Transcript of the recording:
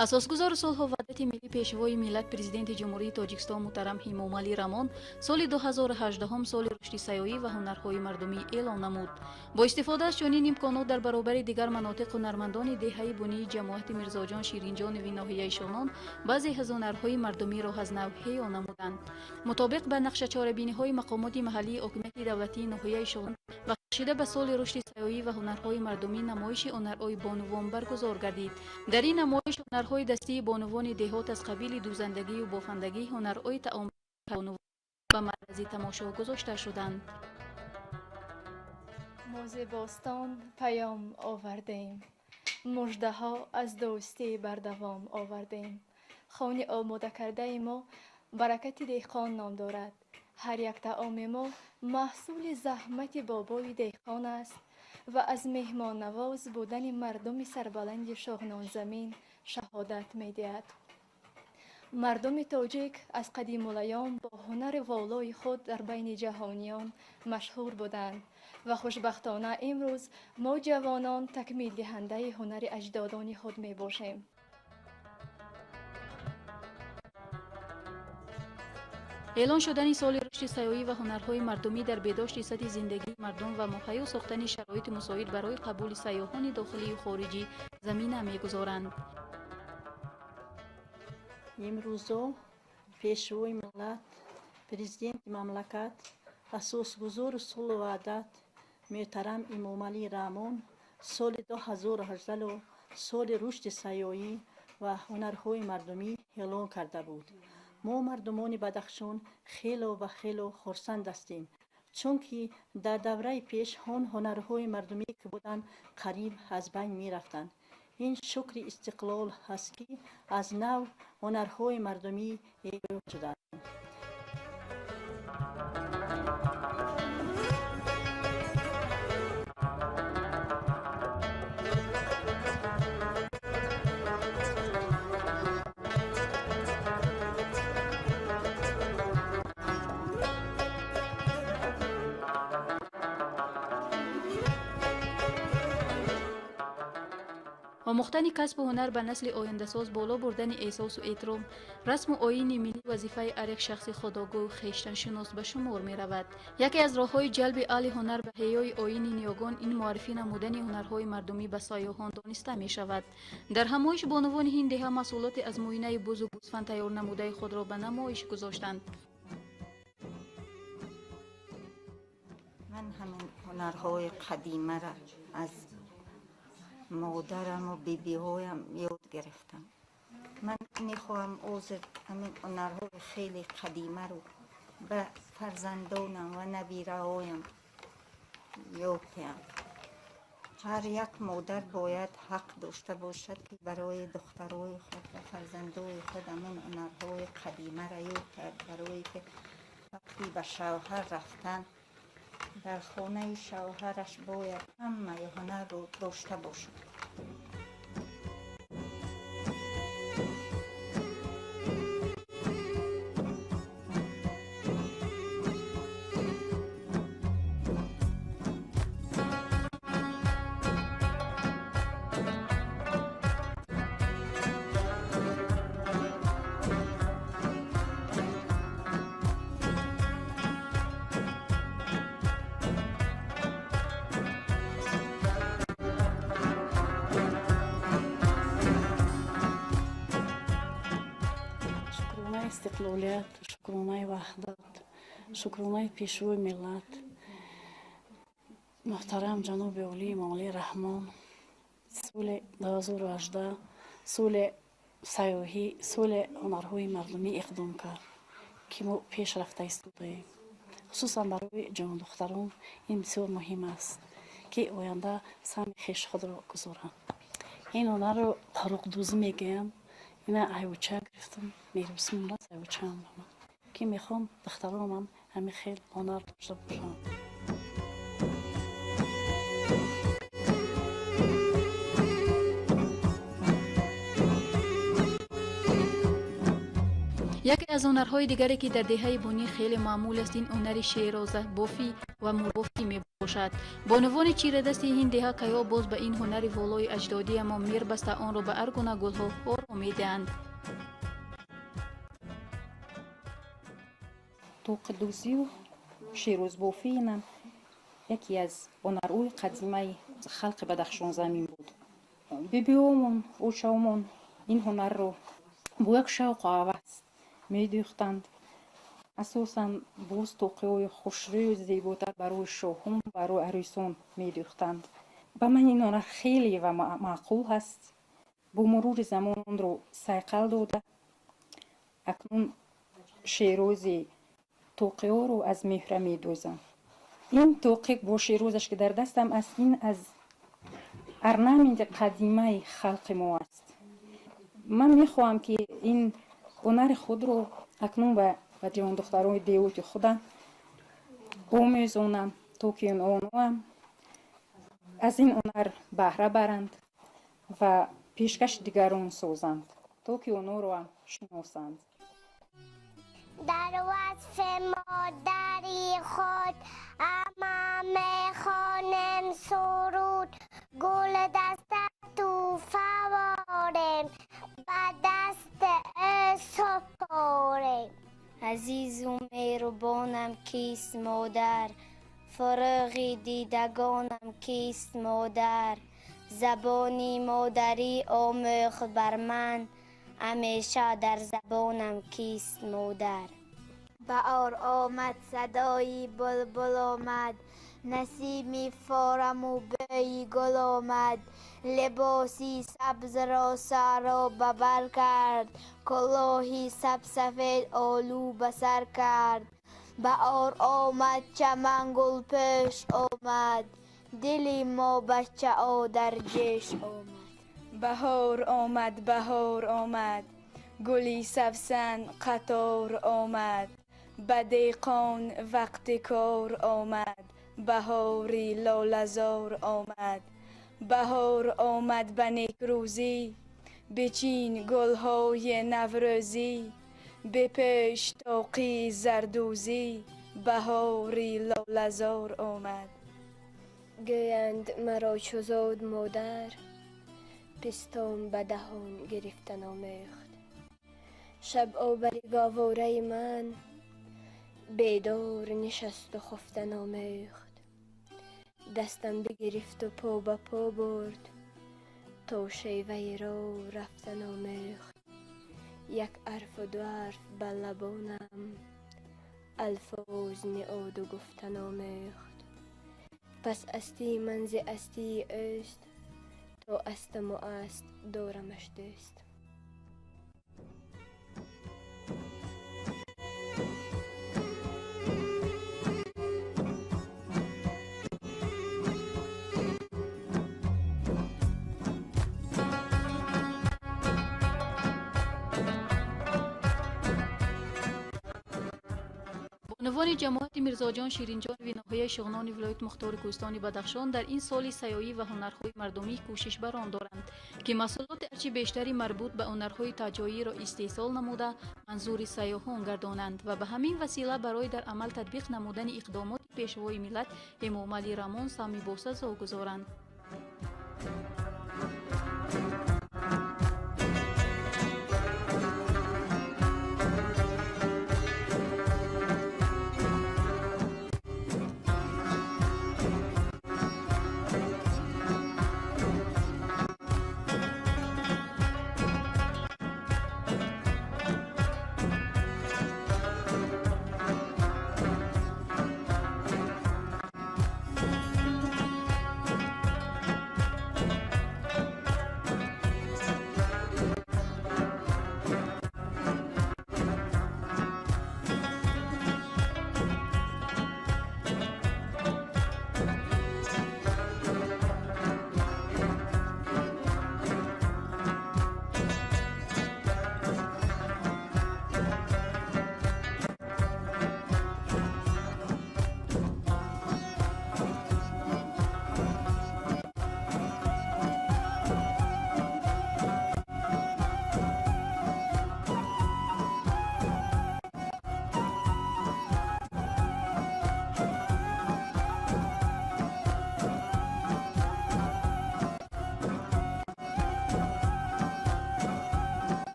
اساسگزار صلح و وحدت ملی پیشوای ملت پرزیدنت جمهوری تاجیکستان محترم امامعلی رامون سال 2018 سال رشد سیاحی و هنرهای مردمی اعلان نمود. با استفاده از چنین امکانات در برابر دیگر مناطق هنرمندان دهه بنی جماعت میرزاجان شیرینجان و ناحیه شونان بعضی از هنرهای مردمی را از نو احیا نمودند. مطابق به نقشه چاره‌بینی‌های مقامات محلی حکومت دولتی ناحیه شونان بخشیده به سال رشد سیاحی و هنرهای مردمی نمایش هنرهای بانوان برگزار گردید. در این نمایش هنرهای دستی بانوان دهات از قبیل دوزندگی و بافندگی، هنرهای تعامل بانوان به مرکز تماشا گذاشته شدند. ما ز باستان پیام آوردیم، مژده ها از دوستی بر دوام آوردیم. خانه آماده کرده ما برکت دهقان نام دارد. هر یک طعام ما محصول زحمت بابای دهقان است و از مهمان نواز بودن مردم سربلند شاهنان زمین شهادت می دهد. مردم تاجیک از قدیم الایام با هنر والای خود در بین جهانیان مشهور بودند و خوشبختانه امروز ما جوانان تکمیل دهنده هنر اجدادان خود می باشیم. اعلان شدن سال رشد سیاحی و هنرهای مردمی در بهداشت سطح زندگی مردم و مهیا ساختن شرایط مساعد برای قبول سیاحان داخلی و خارجی زمینه می‌گذارند. امروزا پیشوای ملت پرزیدنت مملکت اساسگزار صلح و وحدت محترم امامعلی رامون سال 2018 سال رشد سیاحی و هنرهای مردمی اعلان کرده بود. ما مردمان بدخشان خیلی خرسند هستیم، چون که در دوره پیش هنرهای مردمی که بودند قریب از بین می رفتند. این شکر استقلال هست که از نو هنرهای مردمی ایجاد شده. آموختن کسب و هنر به نسل آینده ساز، بالا بردن احساس و احترام، رسم و آیین ملی وظیفه هر یک شخص خودآگاه و خویشتن شناس به شمار می رود. یکی از راه‌های جلب اهل هنر به احیای آیین نیاگان این معرفی نمودن هنرهای مردمی به سیاحان دانسته می شود. در همایش بانوان این دهه محصولات از موینه بز و گوسفند تیار نموده خود را به نمایش گذاشتند. من همین هنرهای قدیمه را از مادرم و بیبی‌هایم یاد گرفتم. من میخواهم همین هنرهای خیلی قدیمه رو به فرزندانم و نبیره‌هایم یاد دهم. هر یک مادر باید حق داشته باشد که برای دخترای خود و فرزندای خود همین هنرهای قدیمه را یاد دهد، برای که وقتی به شوهر رفتن در خانه شوهرش باید همه هنر رو داشته باشد. استقلالیت، شکرانه وحدت، شکرانه پیشوای ملت محترم جناب عالی امامعلی رحمان سال 2018 سال سیاحی، سال هنرهای مردمی اقدام کرد که ما پیش رفته ایستادیم. خصوصا برای جوان دختران این بسیار مهم است که آینده سهم خویش خود را گذارند. این هنر رو طرق دوزی میگویند. اینا ایوچه گرفتم، میرم بسم الله ایوچه هم که میخوام دخترانم هم همین خیلی هنر داشته باشم. یکی از هنرهای دیگری که در دهه بونی خیلی معمول است این هنر شیرازه بافی و مربافی می باشد. بانوان چیره دستی این دهه کیا باز به این هنر والای اجدادی اما میر بسته آن را به ارگونه گلها امید دهند. توق دوزی و شیروز بافی اینم یکی از هنرهای قدیمی خلق بدخشان زمین بود. بیبیومون و شومون این هنر رو با یک شوق و هوس میدوختند. اساساً باز توقی‌های خوشروی و زیباتر برای شاهان و برای عروسان میدوختند. به من این هنر خیلی و معقول هست. با مرور زمان اون رو صیقل داده اکنون شیروزی توقی‌ها رو از مهره میدوزم. این توقیق با شیروزش که در دستم است این از ارنامند قدیمی خلق ما است. من میخواهم که این هنر خود رو اکنون به جوان دختران دیوت خودم بمیزونم تا که اونها از این هنر بهره برند و پیشکش دیگران سازند تا که اونها رو هم شناسند. در وصف مادری خود امام خانم سرود گل دست تو فوارم و دست سپارم. عزیز و مهربانم کیست مادر، فارغ دیدگانم کیست مادر. زبانی مادری آموخت بر من، همیشه در زبانم کیست مادر. بهار آمد صدای بلبل آمد، نسیمی فارم و بوی گل آمد. لباسی سبز را سارا ببر کرد، کلاهی سبسفید آلو بسر کرد. بهار آمد چمن گل پیش آمد، دلی ما بچه ها در جیش آمد. بهار آمد بهار آمد، گلی سبسن قطار آمد. به دیقان وقت کار آمد، بهاری لاله‌زار آمد. بهار آمد به نیک روزی، بچین گلهای نوروزی. به پیش طاقی زردوزی، بهاری لاله‌زار آمد. گویند مرا چو زاد مادر، پستم به دهان گرفتن آمیخت. شب آوری گاواره من، بیدار نشست و خفتن آمیخت. دستم بگرفت و پا به پا برد، تا شیوه را رفتن آمیخت. یک حرف و دو حرف به لبانم، الفاظ نهاد و گفتن آمیخت. پس استی منز استی است، تا استم و است دارمش دوست. بانوان جماعت میرزاجان شیرینجان و ناحیه شغنان ولایت مختار کوهستان بدخشان در این سال سیایی و هنرهای مردمی کوشش بر آن دارند که محصولات هرچه بیشتری مربوط به هنرهای تاجایی را استحصال نموده منظور سیاحان گردانند و به همین وسیله برای در عمل تطبیق نمودن اقدامات پیشوای ملت امام علی رامون سامی بوسه گذارند.